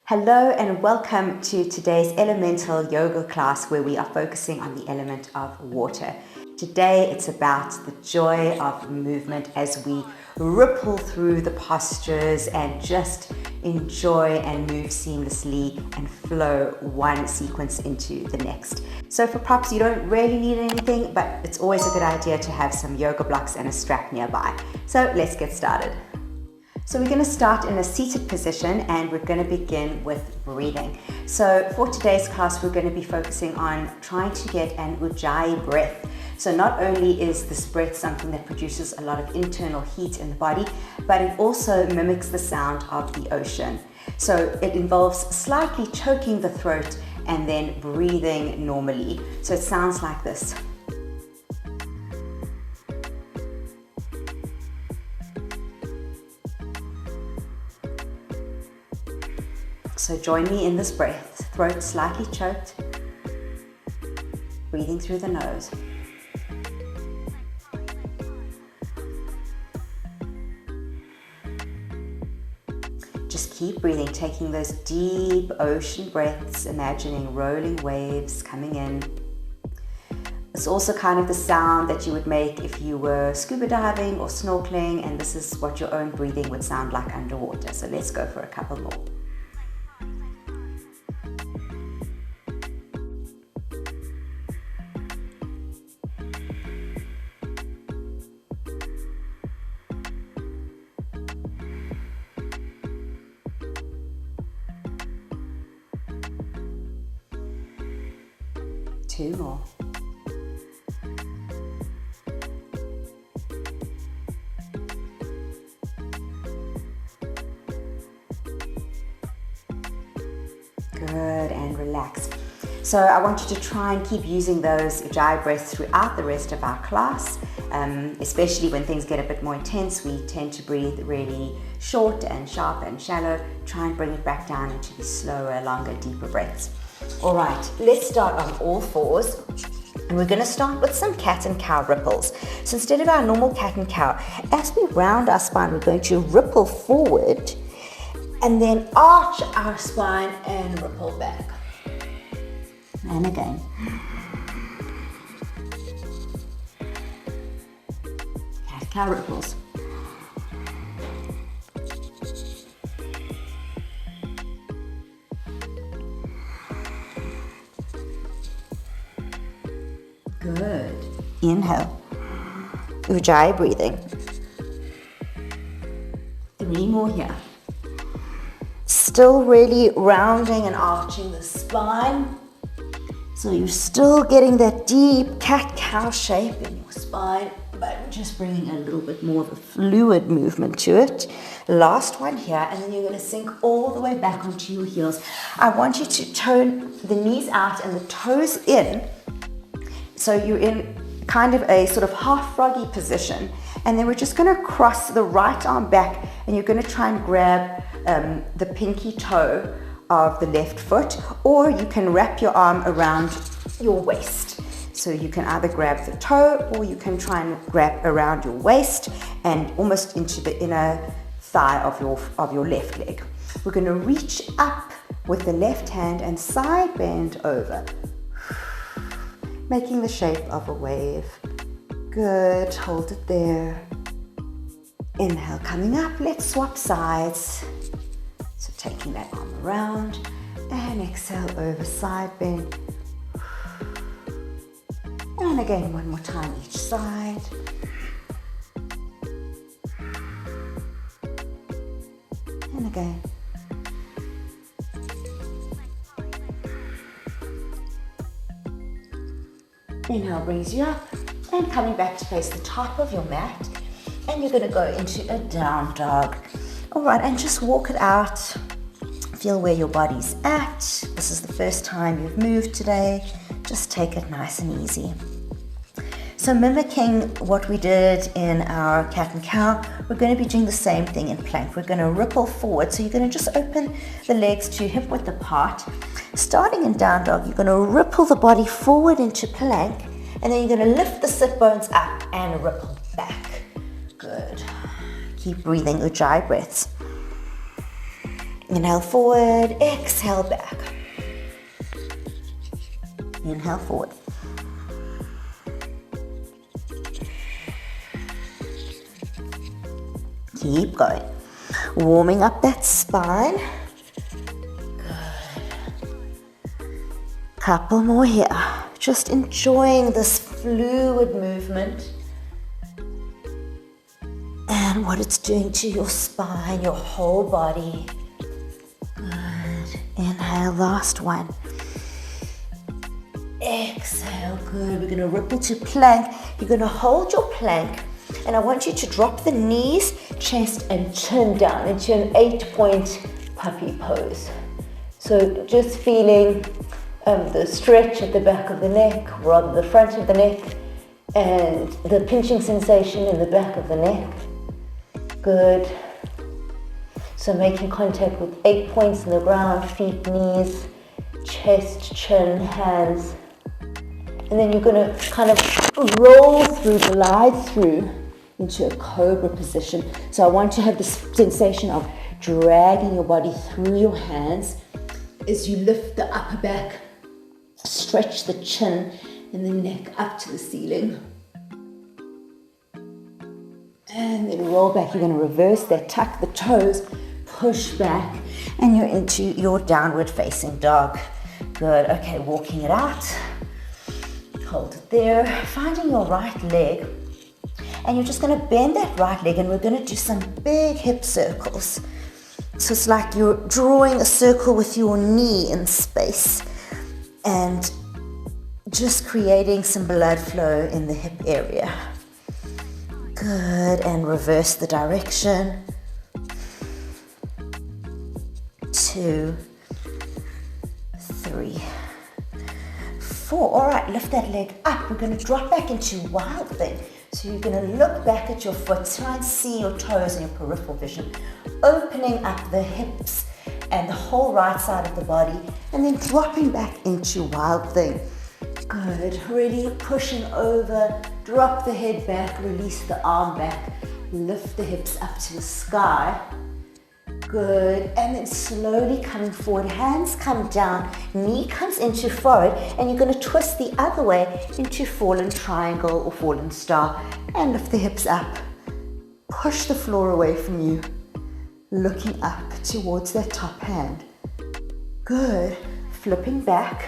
Hello and welcome to today's elemental yoga class where we are focusing on the element of water. Today it's about the joy of movement as we ripple through the postures and just enjoy and move seamlessly and flow one sequence into the next. So for props, you don't really need anything, but it's always a good idea to have some yoga blocks and a strap nearby. So let's get started. So we're going to start in a seated position and we're going to begin with breathing. So for today's class, we're going to be focusing on trying to get an ujjayi breath. So not only is this breath something that produces a lot of internal heat in the body, but it also mimics the sound of the ocean. So it involves slightly choking the throat and then breathing normally. So it sounds like this. So join me in this breath, throat slightly choked, breathing through the nose. Just keep breathing, taking those deep ocean breaths, imagining rolling waves coming in. It's also kind of the sound that you would make if you were scuba diving or snorkeling, and this is what your own breathing would sound like underwater. So let's go for a couple more. Two more. Good, and relax. So I want you to try and keep using those ujjayi breaths throughout the rest of our class, especially when things get a bit more intense. We tend to breathe really short and sharp and shallow. Try and bring it back down into the slower, longer, deeper breaths. All right, let's start on all fours. And we're going to start with some cat and cow ripples. So instead of our normal cat and cow, as we round our spine, we're going to ripple forward and then arch our spine and ripple back. And again. Cat cow ripples. Good. Inhale. Ujjayi breathing. 3 more here. Still really rounding and arching the spine. So you're still getting that deep cat-cow shape in your spine, but just bringing a little bit more of a fluid movement to it. Last one here, and then you're going to sink all the way back onto your heels. I want you to tone the knees out and the toes in. So you're in kind of a sort of half froggy position, and then we're just going to cross the right arm back, and you're going to try and grab the pinky toe of the left foot, or you can wrap your arm around your waist. So you can either grab the toe, or you can try and grab around your waist and almost into the inner thigh of your left leg. We're going to reach up with the left hand and side bend over, making the shape of a wave. Good, hold it there. Inhale, coming up, let's swap sides. So taking that arm around and exhale over, side bend. And again, one more time each side. And again. Inhale brings you up and coming back to face the top of your mat, and you're going to go into a down dog. All right, and just walk it out. Feel where your body's at. This is the first time you've moved today. Just take it nice and easy. So mimicking what we did in our cat and cow, we're going to be doing the same thing in plank. We're going to ripple forward. So you're going to just open the legs to hip width apart. Starting in down dog, you're going to ripple the body forward into plank, and then you're going to lift the sit bones up and ripple back. Good. Keep breathing ujjayi breaths. Inhale forward, exhale back. Inhale forward. Keep going. Warming up that spine. Good. Couple more here. Just enjoying this fluid movement and what it's doing to your spine, your whole body. Good. Inhale, last one. Exhale, good. We're going to ripple to plank. You're going to hold your plank, and I want you to drop the knees, chest, and chin down into an 8-point puppy pose. So just feeling the stretch at the back of the neck, rather the front of the neck, and the pinching sensation in the back of the neck. Good. So making contact with 8 points in the ground, feet, knees, chest, chin, hands. And then you're going to kind of roll through, glide through into a cobra position. So I want to have this sensation of dragging your body through your hands as you lift the upper back, stretch the chin and the neck up to the ceiling. And then roll back. You're going to reverse that, tuck the toes, push back, and you're into your downward facing dog. Good. Okay, walking it out. Hold it there, finding your right leg, and you're just going to bend that right leg, and we're going to do some big hip circles. So it's like you're drawing a circle with your knee in space and just creating some blood flow in the hip area. Good, and reverse the direction. 2, 3, 4. All right, lift that leg up. We're going to drop back into wild thing. So you're going to look back at your foot, try and see your toes and your peripheral vision, opening up the hips and the whole right side of the body, and then dropping back into wild thing. Good, really pushing over, drop the head back, release the arm back, lift the hips up to the sky. Good, and then slowly coming forward, hands come down, knee comes into forehead, and you're going to twist the other way into fallen triangle or fallen star, and lift the hips up. Push the floor away from you, looking up towards that top hand. Good, flipping back,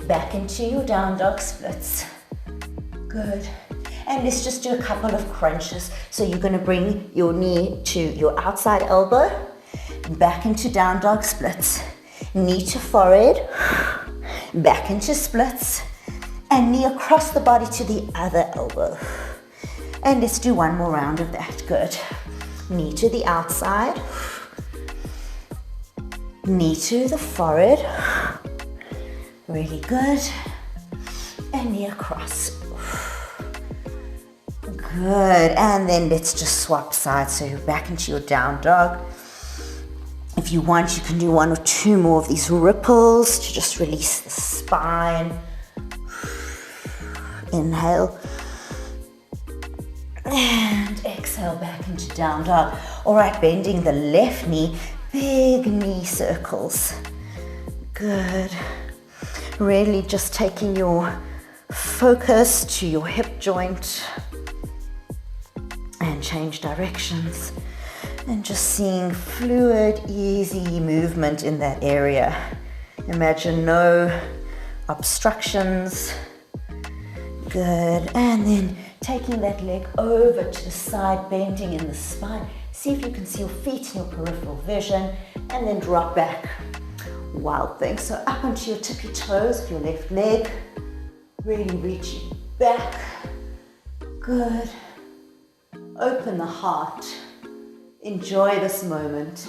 back into your down dog splits. Good. And let's just do a couple of crunches. So you're going to bring your knee to your outside elbow, back into down dog splits, knee to forehead, back into splits, and knee across the body to the other elbow. And let's do one more round of that. Good. Knee to the outside, knee to the forehead, really good, and knee across. Good, and then let's just swap sides. So you're back into your down dog. If you want, you can do 1 or 2 more of these ripples to just release the spine. Inhale. And exhale back into down dog. All right, bending the left knee, big knee circles. Good. Really just taking your focus to your hip joint. And change directions, and just seeing fluid, easy movement in that area. Imagine no obstructions. Good, and then taking that leg over to the side, bending in the spine. See if you can see your feet in your peripheral vision, and then drop back. Wild thing. So up onto your tippy toes with your left leg, really reaching back. Good. Open the heart, enjoy this moment,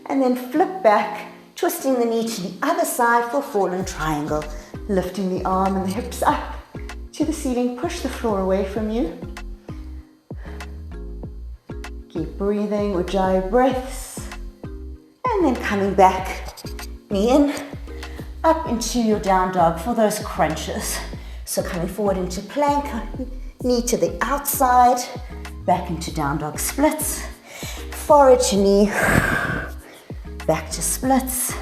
and then flip back, twisting the knee to the other side for fallen triangle, lifting the arm and the hips up to the ceiling, push the floor away from you. Keep breathing, Ujjayi breaths, and then coming back, knee in, up into your down dog for those crunches. So coming forward into plank, knee to the outside, back into down dog splits, forehead to knee, back to splits,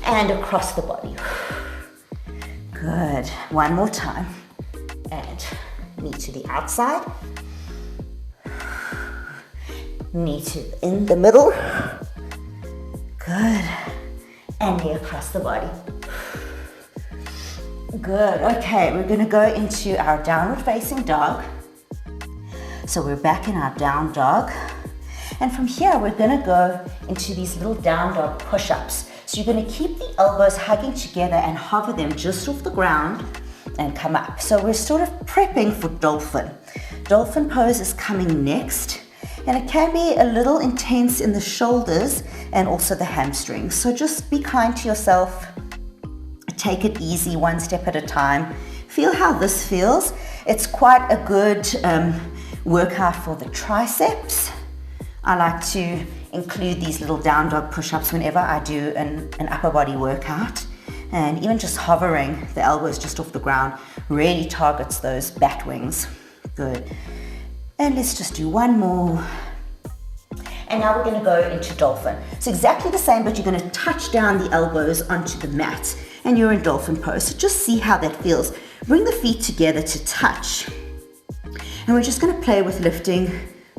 and across the body. Good. One more time. And knee to the outside, knee to in the middle. Good. And knee across the body. Good. Okay, we're going to go into our downward facing dog. So we're back in our down dog. And from here, we're going to go into these little down dog push-ups. So you're going to keep the elbows hugging together and hover them just off the ground and come up. So we're sort of prepping for dolphin. Dolphin pose is coming next. And it can be a little intense in the shoulders and also the hamstrings. So just be kind to yourself. Take it easy, one step at a time. Feel how this feels. It's quite a good workout for the triceps. I like to include these little down dog push-ups whenever I do an upper body workout. And even just hovering the elbows just off the ground really targets those bat wings. Good. And let's just do one more. And now we're going to go into dolphin. So exactly the same, but you're going to touch down the elbows onto the mat. And you're in dolphin pose. So just see how that feels. Bring the feet together to touch. And we're just going to play with lifting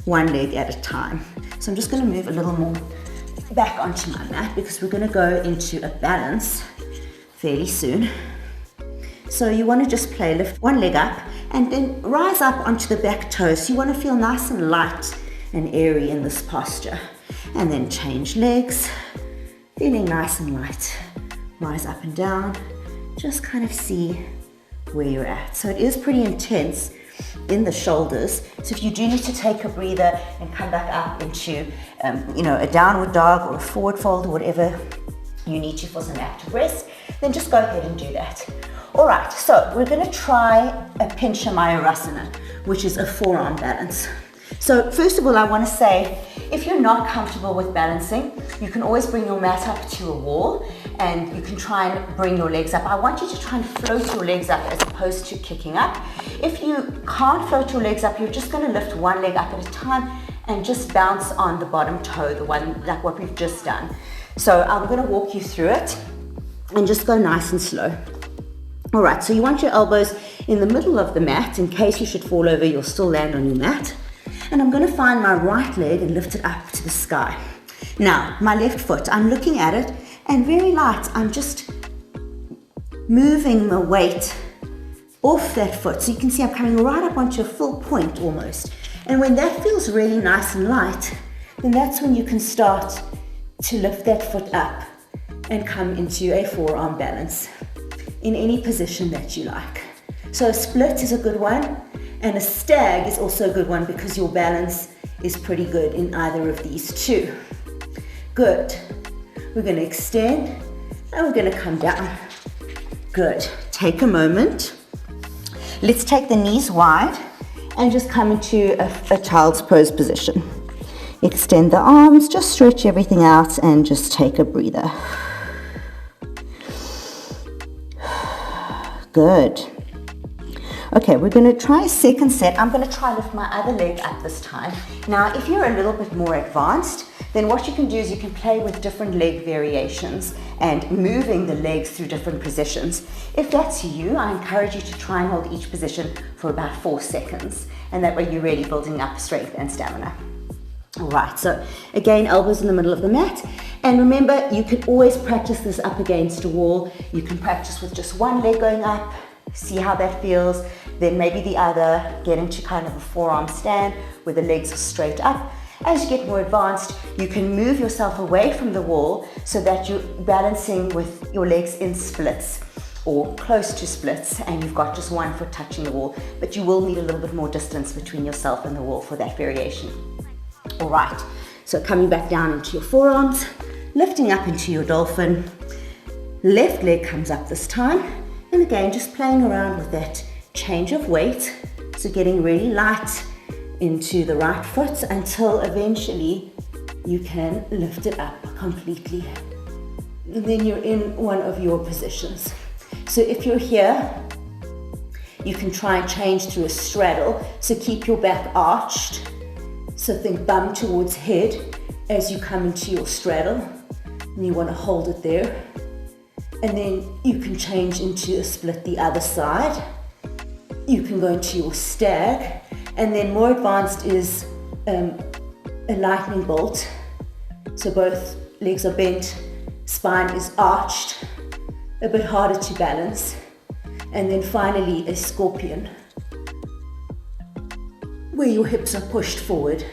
one leg at a time. So I'm just going to move a little more back onto my mat because we're going to go into a balance fairly soon. So you want to just lift one leg up and then rise up onto the back toes. So you want to feel nice and light and airy in this posture. And then change legs, feeling nice and light. Rise up and down, just kind of see where you're at. So it is pretty intense in the shoulders. So if you do need to take a breather and come back up into a downward dog or a forward fold or whatever you need to for some active rest, then just go ahead and do that. All right, so we're going to try a Pincha Mayurasana, which is a forearm balance. So first of all, I want to say, if you're not comfortable with balancing, you can always bring your mat up to a wall and you can try and bring your legs up. I want you to try and float your legs up as opposed to kicking up. If you can't float your legs up, you're just going to lift one leg up at a time and just bounce on the bottom toe, the one like what we've just done. So I'm going to walk you through it and just go nice and slow. All right, so you want your elbows in the middle of the mat. In case you should fall over, you'll still land on your mat. And I'm going to find my right leg and lift it up to the sky. Now, my left foot, I'm looking at it and very light, I'm just moving my weight off that foot. So you can see I'm coming right up onto a full point almost. And when that feels really nice and light, then that's when you can start to lift that foot up and come into a forearm balance in any position that you like. So a split is a good one. And a stag is also a good one because your balance is pretty good in either of these two. Good. We're going to extend and we're going to come down. Good. Take a moment. Let's take the knees wide and just come into a child's pose position. Extend the arms, just stretch everything out and just take a breather. Good. Okay, we're going to try a second set. I'm going to try lift my other leg up this time. Now, if you're a little bit more advanced, then what you can do is you can play with different leg variations and moving the legs through different positions. If that's you, I encourage you to try and hold each position for about 4 seconds. And that way you're really building up strength and stamina. All right, so again, elbows in the middle of the mat. And remember, you can always practice this up against a wall. You can practice with just one leg going up. See how that feels, then maybe the other, get into kind of a forearm stand where the legs are straight up. As you get more advanced, you can move yourself away from the wall so that you're balancing with your legs in splits or close to splits and you've got just one foot touching the wall, but you will need a little bit more distance between yourself and the wall for that variation. All right, so coming back down into your forearms, lifting up into your dolphin, left leg comes up this time. And again, just playing around with that change of weight. So getting really light into the right foot until eventually you can lift it up completely. And then you're in one of your positions. So if you're here, you can try and change through a straddle. So keep your back arched So think bum towards head as you come into your straddle, and you want to hold it there. And then you can change into a split the other side. You can go into your stag, and then more advanced is a lightning bolt. So both legs are bent, spine is arched, a bit harder to balance. And then finally a scorpion, where your hips are pushed forward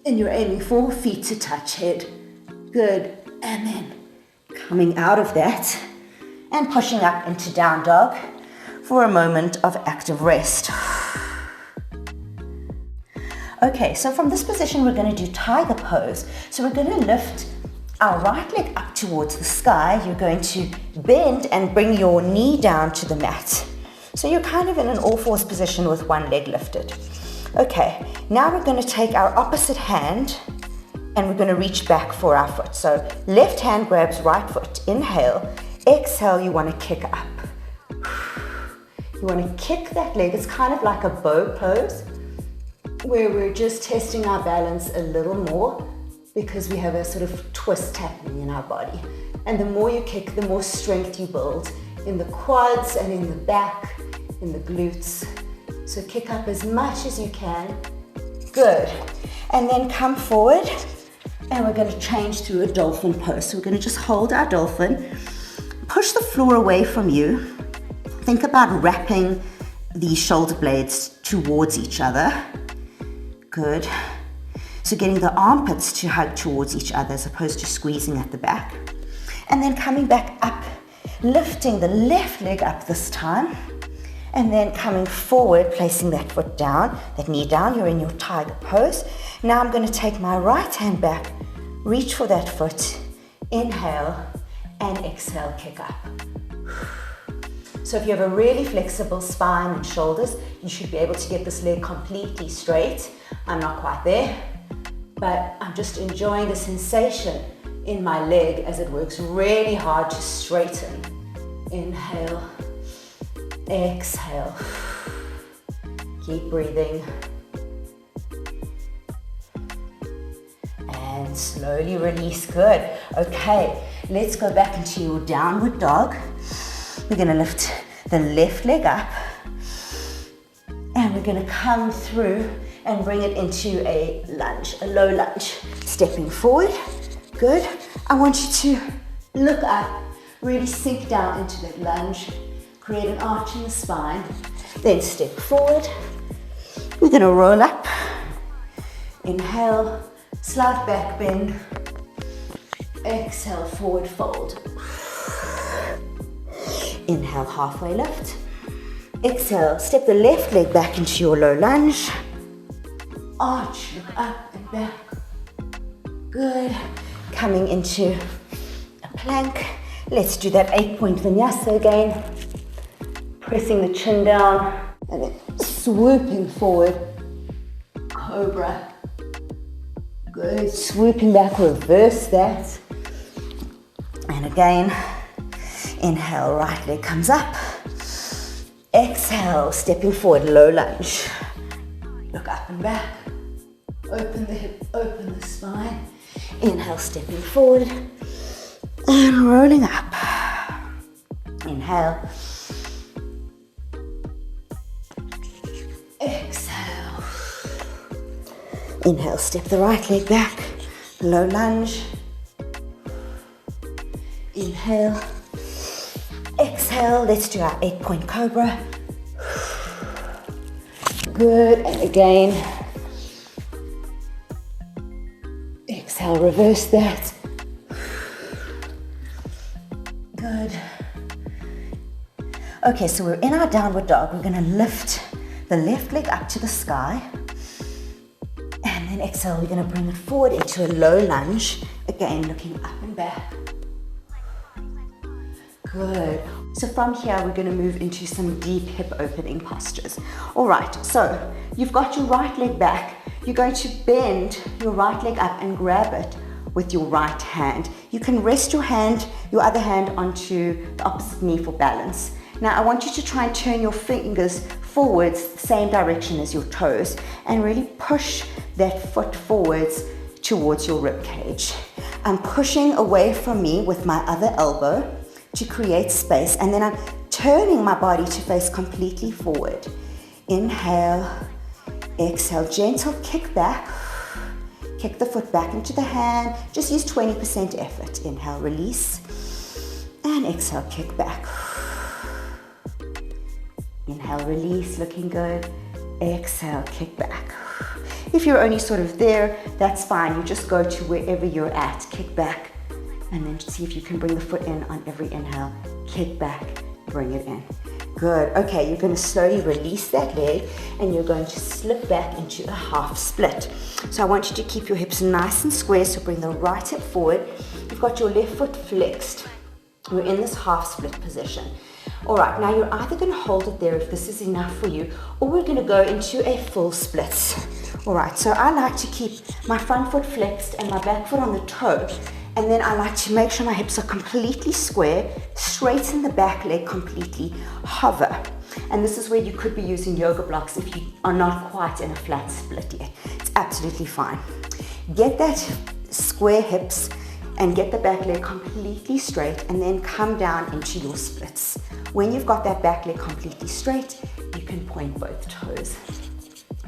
and you're aiming for feet to touch head. Good. And then coming out of that and pushing up into down dog for a moment of active rest. Okay, so from this position, we're going to do tiger pose. So we're going to lift our right leg up towards the sky. You're going to bend and bring your knee down to the mat. So you're kind of in an all-fours position with one leg lifted. Okay, now we're going to take our opposite hand and we're going to reach back for our foot. So left hand grabs right foot. Inhale. Exhale, you want to kick up. You want to kick that leg. It's kind of like a bow pose, where we're just testing our balance a little more because we have a sort of twist happening in our body. And the more you kick, the more strength you build in the quads and in the back, in the glutes. So kick up as much as you can. Good. And then come forward and we're going to change to a dolphin pose. So we're going to just hold our dolphin, push the floor away from you. Think about wrapping the shoulder blades towards each other. Good. So getting the armpits to hug towards each other as opposed to squeezing at the back. And then coming back up, lifting the left leg up this time. And then coming forward, placing that foot down, that knee down. You're in your tiger pose. Now I'm going to take my right hand back, reach for that foot, inhale, and exhale, kick up. So if you have a really flexible spine and shoulders, you should be able to get this leg completely straight. I'm not quite there, but I'm just enjoying the sensation in my leg as it works really hard to straighten. Inhale, exhale. Keep breathing. And slowly release. Good. Okay, let's go back into your downward dog. We're going to lift the left leg up and we're going to come through and bring it into a lunge, a low lunge. Stepping forward. Good. I want you to look up, really sink down into that lunge, create an arch in the spine, then step forward. We're going to roll up. Inhale, slight back bend. Exhale, forward fold. Inhale, halfway lift. Exhale, step the left leg back into your low lunge. Arch, look up and back. Good. Coming into a plank. Let's do that 8-point vinyasa again. Pressing the chin down and then swooping forward. Cobra. Good. Swooping back, reverse that. And again. Inhale, right leg comes up. Exhale, stepping forward, low lunge. Look up and back. Open the hip, open the spine. Inhale, stepping forward. And rolling up. Inhale. Exhale. Inhale, step the right leg back. Low lunge. Inhale. Exhale, let's do our 8-point cobra. Good, and again. Exhale, reverse that. Good. Okay, so we're in our downward dog. We're gonna lift the left leg up to the sky. And then exhale, we're gonna bring it forward into a low lunge. Again, looking up and back. Good. So from here, we're going to move into some deep hip opening postures. All right, so you've got your right leg back. You're going to bend your right leg up and grab it with your right hand. You can rest your other hand onto the opposite knee for balance. Now I want you to try and turn your fingers forwards, same direction as your toes, and really push that foot forwards towards your rib cage. I'm pushing away from me with my other elbow to create space, and then I'm turning my body to face completely forward. Inhale, exhale, gentle kick back. Kick the foot back into the hand. Just use 20% effort. Inhale, release. And exhale, kick back. Inhale, release, looking good. Exhale, kick back. If you're only sort of there, that's fine. You just go to wherever you're at. Kick back. And then see if you can bring the foot in on every inhale. Kick back, bring it in. Good. Okay, you're going to slowly release that leg and you're going to slip back into a half split. So I want you to keep your hips nice and square, so bring the right hip forward. You've got your left foot flexed. We're in this half split position. All right, now you're either going to hold it there if this is enough for you, or we're going to go into a full split. All right, so I like to keep my front foot flexed and my back foot on the toe. And then I like to make sure my hips are completely square, straighten the back leg completely, hover. And this is where you could be using yoga blocks if you are not quite in a flat split yet. It's absolutely fine. Get that square hips and get the back leg completely straight, and then come down into your splits. When you've got that back leg completely straight, you can point both toes.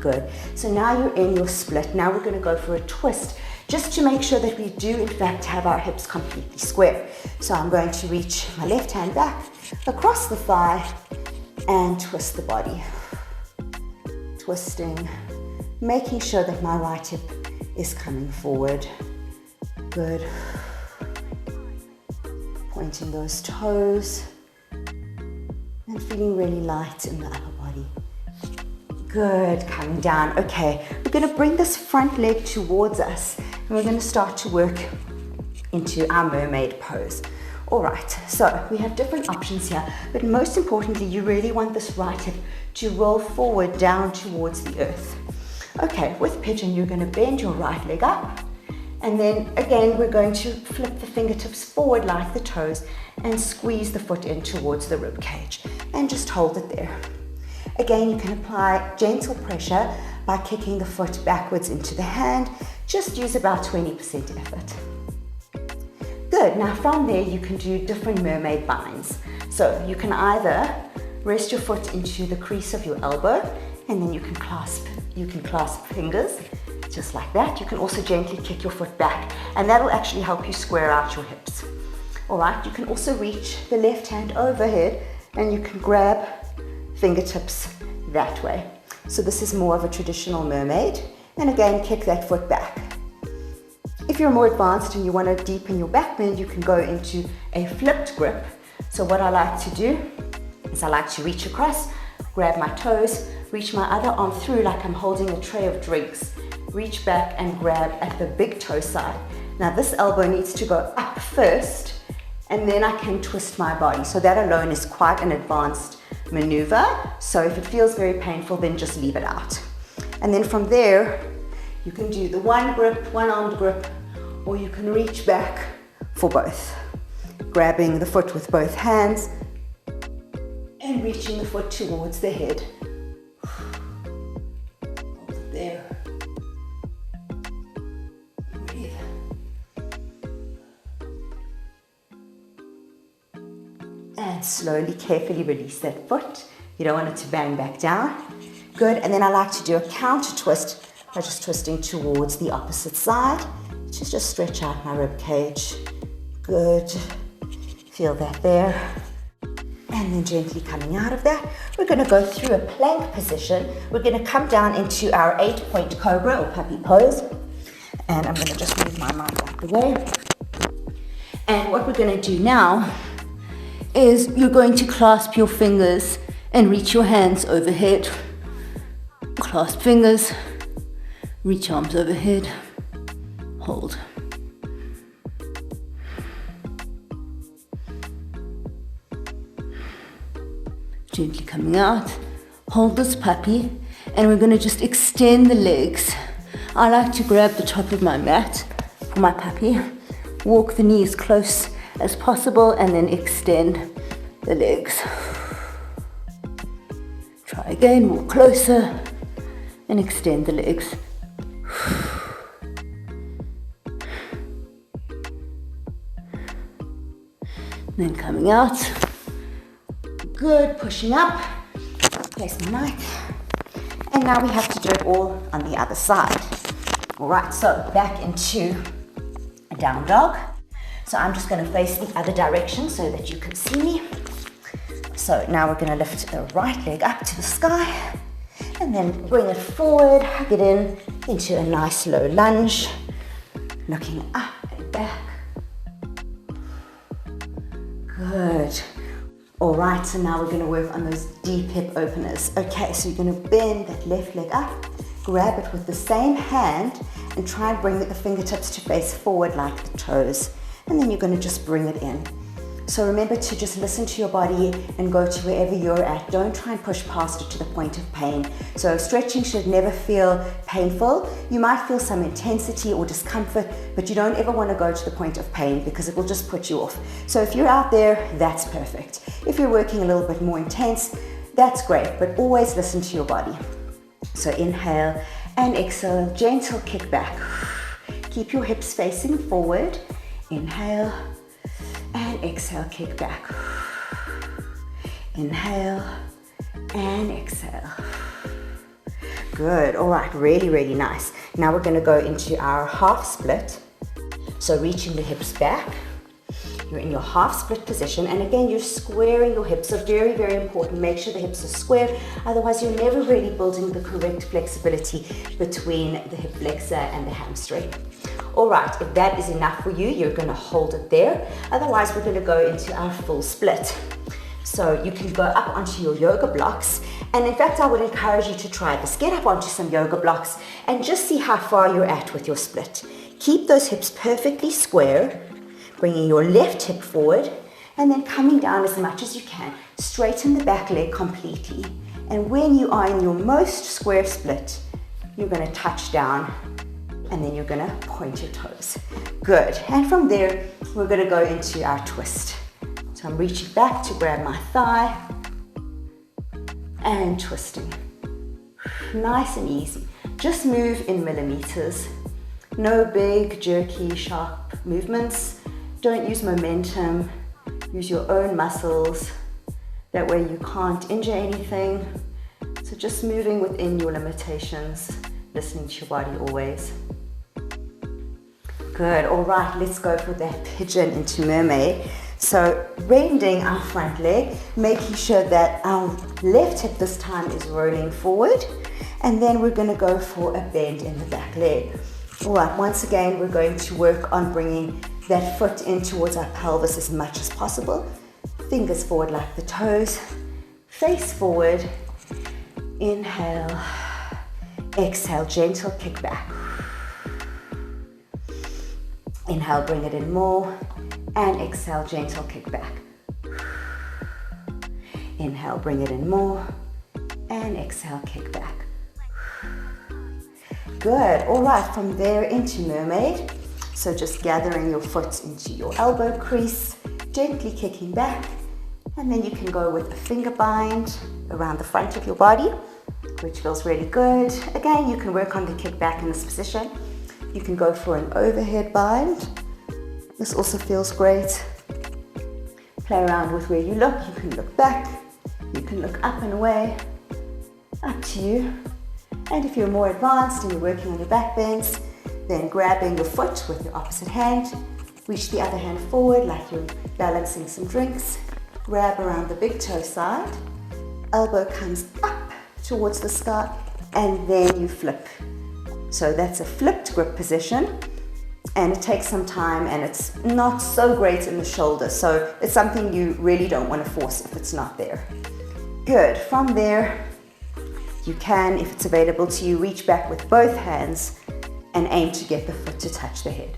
Good. So now you're in your split. Now we're going to go for a twist, just to make sure that we do in fact have our hips completely square. So I'm going to reach my left hand back across the thigh and twist the body. Twisting, making sure that my right hip is coming forward. Good. Pointing those toes and feeling really light in the upper body. Good, coming down. Okay, we're going to bring this front leg towards us and we're going to start to work into our mermaid pose. All right, so we have different options here, but most importantly, you really want this right hip to roll forward down towards the earth. Okay, with pigeon, you're going to bend your right leg up, and then again, we're going to flip the fingertips forward like the toes and squeeze the foot in towards the rib cage and just hold it there. Again, you can apply gentle pressure by kicking the foot backwards into the hand. Just use about 20% effort. Good, now from there you can do different mermaid binds. So you can either rest your foot into the crease of your elbow and then you can clasp fingers just like that. You can also gently kick your foot back and that will actually help you square out your hips. All right, you can also reach the left hand overhead and you can grab fingertips that way. So this is more of a traditional mermaid, and again, kick that foot back. If you're more advanced and you want to deepen your back bend, you can go into a flipped grip. So what I like to do is I like to reach across, grab my toes, reach my other arm through like I'm holding a tray of drinks, reach back and grab at the big toe side. Now this elbow needs to go up first, and then I can twist my body. So that alone is quite an advanced maneuver. So if it feels very painful, then just leave it out. And then from there, you can do the one armed grip, or you can reach back for both. Grabbing the foot with both hands and reaching the foot towards the head. Hold it there. Breathe. And slowly, carefully release that foot. You don't want it to bang back down. Good, and then I like to do a counter twist by just twisting towards the opposite side. Just stretch out my rib cage. Good. Feel that there. And then gently coming out of that, we're going to go through a plank position. We're going to come down into our 8-point cobra or puppy pose. And I'm going to just move my mic out of the way. And what we're going to do now is you're going to clasp your fingers and reach your hands overhead. Clasp fingers, reach arms overhead, hold. Gently coming out, hold this puppy, and we're going to just extend the legs. I like to grab the top of my mat for my puppy, walk the knees close as possible, and then extend the legs. Try again, more closer, and extend the legs. Then coming out. Good, pushing up. Place my knife. And now we have to do it all on the other side. All right, so back into a down dog. So I'm just going to face the other direction so that you can see me. So now we're going to lift the right leg up to the sky and then bring it forward, hug it in into a nice low lunge, looking up and back. Good. All right, so now we're going to work on those deep hip openers. Okay, so you're going to bend that left leg up, grab it with the same hand and try and bring the fingertips to face forward like the toes. And then you're going to just bring it in. So remember to just listen to your body and go to wherever you're at. Don't try and push past it to the point of pain. So stretching should never feel painful. You might feel some intensity or discomfort, but you don't ever want to go to the point of pain because it will just put you off. So if you're out there, that's perfect. If you're working a little bit more intense, that's great, but always listen to your body. So inhale and exhale, gentle kick back. Keep your hips facing forward. Inhale and exhale, kick back. Inhale and exhale. Good, all right, really, really nice. Now we're gonna go into our half split. So reaching the hips back. You're in your half split position, and again, you're squaring your hips. So very, very important, make sure the hips are square. Otherwise, you're never really building the correct flexibility between the hip flexor and the hamstring. All right, if that is enough for you, you're gonna hold it there. Otherwise, we're gonna go into our full split. So you can go up onto your yoga blocks. And in fact, I would encourage you to try this. Get up onto some yoga blocks and just see how far you're at with your split. Keep those hips perfectly square, bringing your left hip forward and then coming down as much as you can. Straighten the back leg completely. And when you are in your most square split, you're gonna touch down and then you're gonna point your toes. Good, and from there, we're gonna go into our twist. So I'm reaching back to grab my thigh and twisting. Nice and easy. Just move in millimeters. No big, jerky, sharp movements. Don't use momentum. Use your own muscles. That way you can't injure anything. So just moving within your limitations, listening to your body always. Good, all right, let's go for that pigeon into mermaid. So bending our front leg, making sure that our left hip this time is rolling forward, and then we're gonna go for a bend in the back leg. All right, once again, we're going to work on bringing that foot in towards our pelvis as much as possible. Fingers forward like the toes, face forward, inhale, exhale, gentle kick back. Inhale, bring it in more, and exhale, gentle kick back. Inhale, bring it in more, and exhale, kick back. Good, all right, from there into mermaid. So just gathering your foot into your elbow crease, gently kicking back, and then you can go with a finger bind around the front of your body, which feels really good. Again, you can work on the kick back in this position. You can go for an overhead bind. This also feels great. Play around with where you look. You can look back, you can look up and away, up to you. And if you're more advanced and you're working on your back bends, then grabbing your foot with your opposite hand, reach the other hand forward like you're balancing some drinks, grab around the big toe side, elbow comes up towards the sky, and then you flip. So that's a flipped grip position, and it takes some time and it's not so great in the shoulder. So it's something you really don't want to force if it's not there. Good, from there, you can, if it's available to you, reach back with both hands and aim to get the foot to touch the head.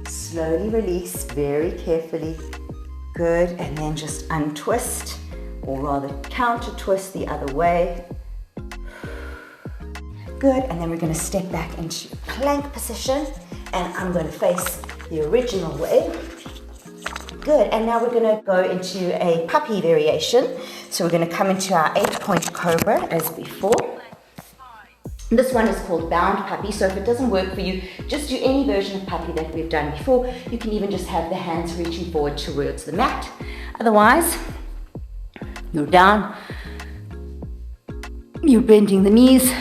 Slowly release, very carefully. Good, and then just untwist or rather counter twist the other way. Good, and then we're going to step back into plank position, and I'm going to face the original way. Good, and now we're going to go into a puppy variation. So we're going to come into our 8-point cobra as before. This one is called bound puppy, so if it doesn't work for you, just do any version of puppy that we've done before. You can even just have the hands reaching forward towards the mat. Otherwise, you're down, you're bending the knees,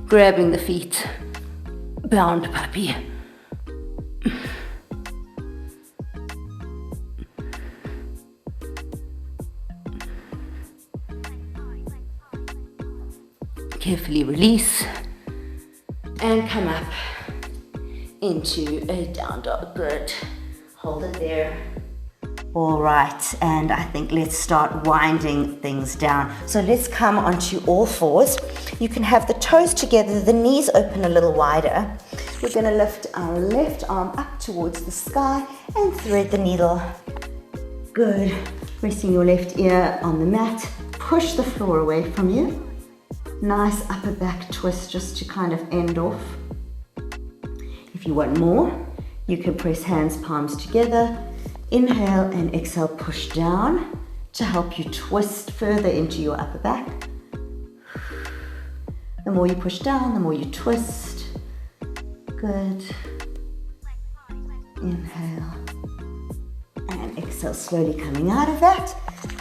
grabbing the feet, bound puppy. Carefully release and come up into a down dog. Good. Hold it there. All right, and I think let's start winding things down. So let's come onto all fours. You can have the toes together, the knees open a little wider. We're going to lift our left arm up towards the sky and thread the needle. Good. Resting your left ear on the mat. Push the floor away from you. Nice upper back twist just to kind of end off. If you want more, you can press hands, palms together. Inhale and exhale, push down to help you twist further into your upper back. The more you push down, the more you twist. Good. Inhale and exhale, slowly coming out of that.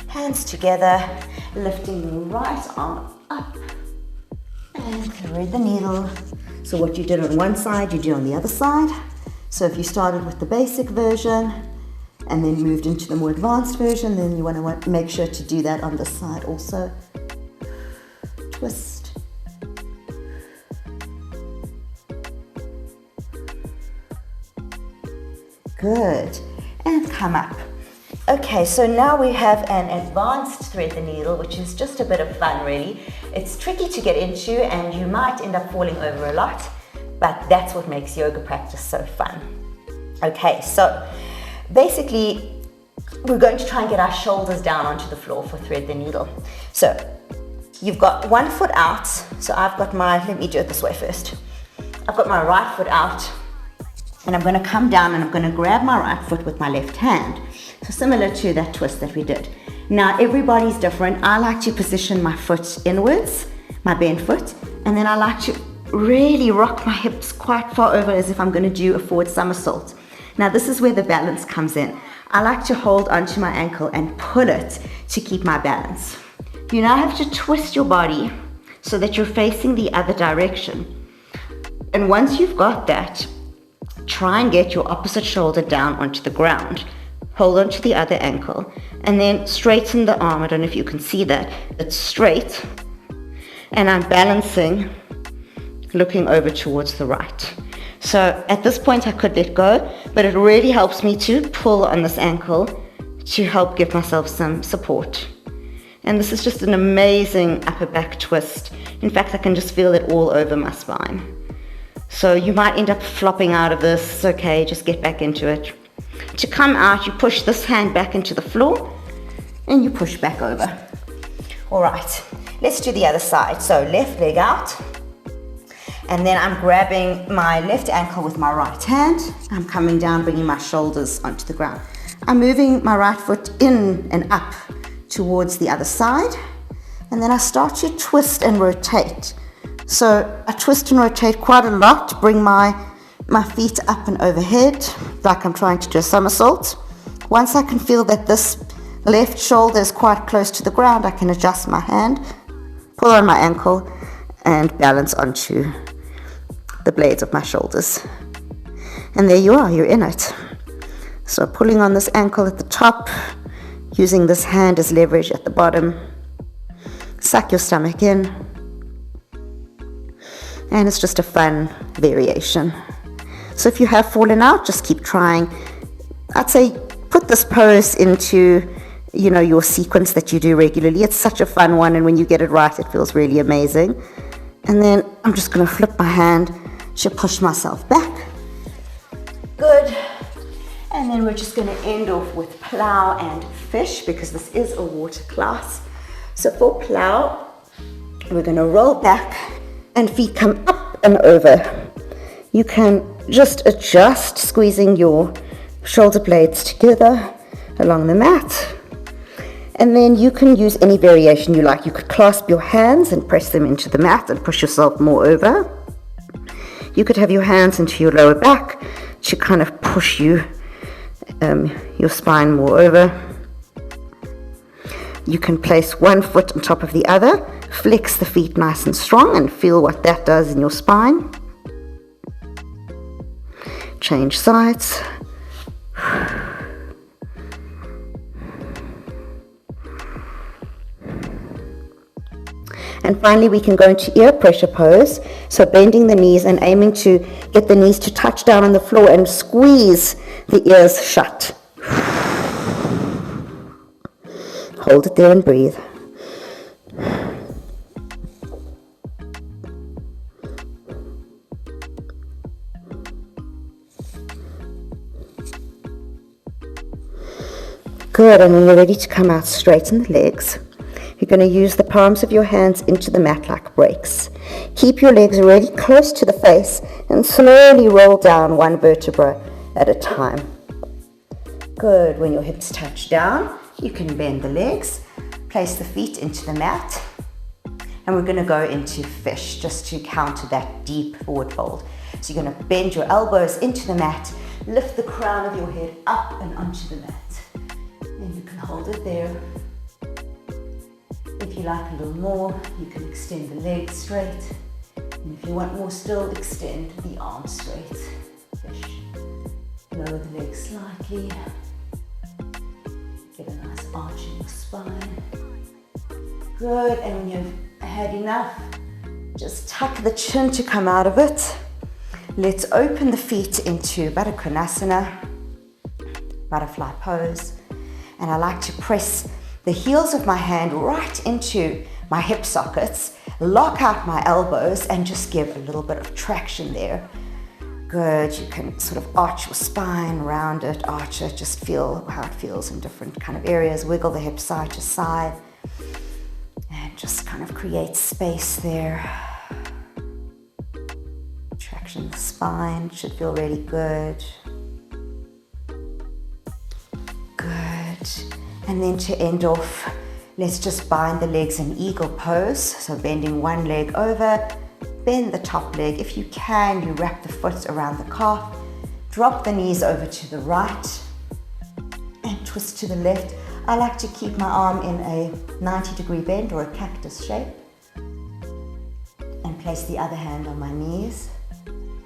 Hands together, lifting the right arm up. And thread the needle. So what you did on one side, you do on the other side. So if you started with the basic version and then moved into the more advanced version, then you want to make sure to do that on this side also. Twist. Good. And come up. Okay, so now we have an advanced thread the needle, which is just a bit of fun really. It's tricky to get into and you might end up falling over a lot, but that's what makes yoga practice so fun. Okay, so basically we're going to try and get our shoulders down onto the floor for thread the needle. So you've got one foot out, so I've got let me do it this way first. I've got my right foot out and I'm going to come down and I'm going to grab my right foot with my left hand. So similar to that twist that we did. Now everybody's different. I like to position my foot inwards, my bent foot, and then I like to really rock my hips quite far over as if I'm going to do a forward somersault. Now this is where the balance comes in. I like to hold onto my ankle and pull it to keep my balance. You now have to twist your body so that you're facing the other direction. And once you've got that, try and get your opposite shoulder down onto the ground. Hold on to the other ankle and then straighten the arm. I don't know if you can see that. It's straight and I'm balancing, looking over towards the right. So at this point I could let go, but it really helps me to pull on this ankle to help give myself some support. And this is just an amazing upper back twist. In fact, I can just feel it all over my spine. So you might end up flopping out of this. It's okay, just get back into it. To come out, you push this hand back into the floor and you push back over. All right, let's do the other side. So left leg out, and then I'm grabbing my left ankle with my right hand. I'm coming down, bringing my shoulders onto the ground. I'm moving my right foot in and up towards the other side, and then I start to twist and rotate. So I twist and rotate quite a lot, bring my feet up and overhead, like I'm trying to do a somersault. Once I can feel that this left shoulder is quite close to the ground, I can adjust my hand, pull on my ankle, and balance onto the blades of my shoulders. And there you are, you're in it. So pulling on this ankle at the top, using this hand as leverage at the bottom. Suck your stomach in. And it's just a fun variation. So if you have fallen out, just keep trying. I'd say put this pose into, your sequence that you do regularly. It's such a fun one, and when you get it right, it feels really amazing. And then I'm just going to flip my hand to push myself back. Good. And then we're just going to end off with plow and fish because this is a water class. So for plow, we're going to roll back and feet come up and over. You can just adjust, squeezing your shoulder blades together along the mat. And then you can use any variation you like. You could clasp your hands and press them into the mat and push yourself more over. You could have your hands into your lower back to kind of push your spine more over. You can place one foot on top of the other, flex the feet nice and strong and feel what that does in your spine. Change sides. And finally, we can go into ear pressure pose. So bending the knees and aiming to get the knees to touch down on the floor and squeeze the ears shut. Hold it there and breathe. Good, and when you're ready to come out, straighten the legs. You're going to use the palms of your hands into the mat like brakes. Keep your legs really close to the face and slowly roll down one vertebra at a time. Good. When your hips touch down, you can bend the legs, place the feet into the mat, and we're going to go into fish just to counter that deep forward fold. So you're going to bend your elbows into the mat, lift the crown of your head up and onto the mat. And you can hold it there. If you like a little more, you can extend the legs straight. And if you want more still, extend the arms straight. Fish. Lower the legs slightly. Get a nice arch in your spine. Good, and when you've had enough, just tuck the chin to come out of it. Let's open the feet into Baddha Konasana, butterfly pose. And I like to press the heels of my hand right into my hip sockets, lock out my elbows and just give a little bit of traction there. Good, you can sort of arch your spine, round it, arch it, just feel how it feels in different kind of areas. Wiggle the hips side to side and just kind of create space there. Traction the spine, should feel really good. Good. And then to end off, let's just bind the legs in eagle pose. So bending one leg over, bend the top leg. If you can, you wrap the foot around the calf, drop the knees over to the right and twist to the left. I like to keep my arm in a 90-degree bend or a cactus shape and place the other hand on my knees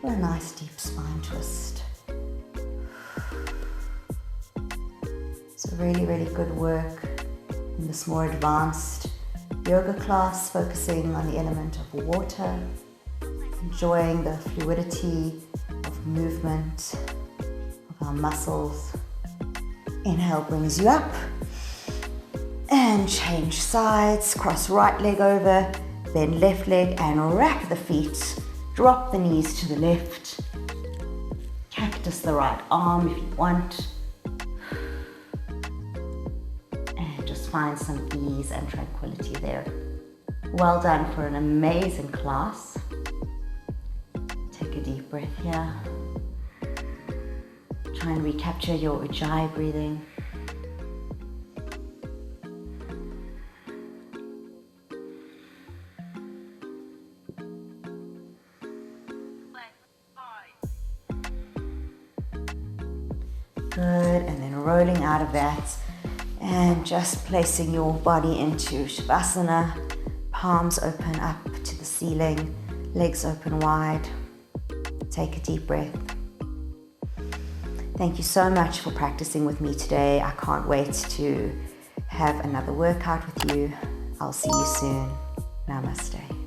for a nice deep spine twist. So really, really good work in this more advanced yoga class, focusing on the element of water, enjoying the fluidity of movement of our muscles. Inhale brings you up and change sides, cross right leg over, bend left leg and wrap the feet, drop the knees to the left, cactus the right arm if you want. Find some ease and tranquility there. Well done for an amazing class. Take a deep breath here. Try and recapture your ujjayi breathing. Good, and then rolling out of that. And just placing your body into Shavasana, palms open up to the ceiling, legs open wide. Take a deep breath. Thank you so much for practicing with me today. I can't wait to have another workout with you. I'll see you soon. Namaste.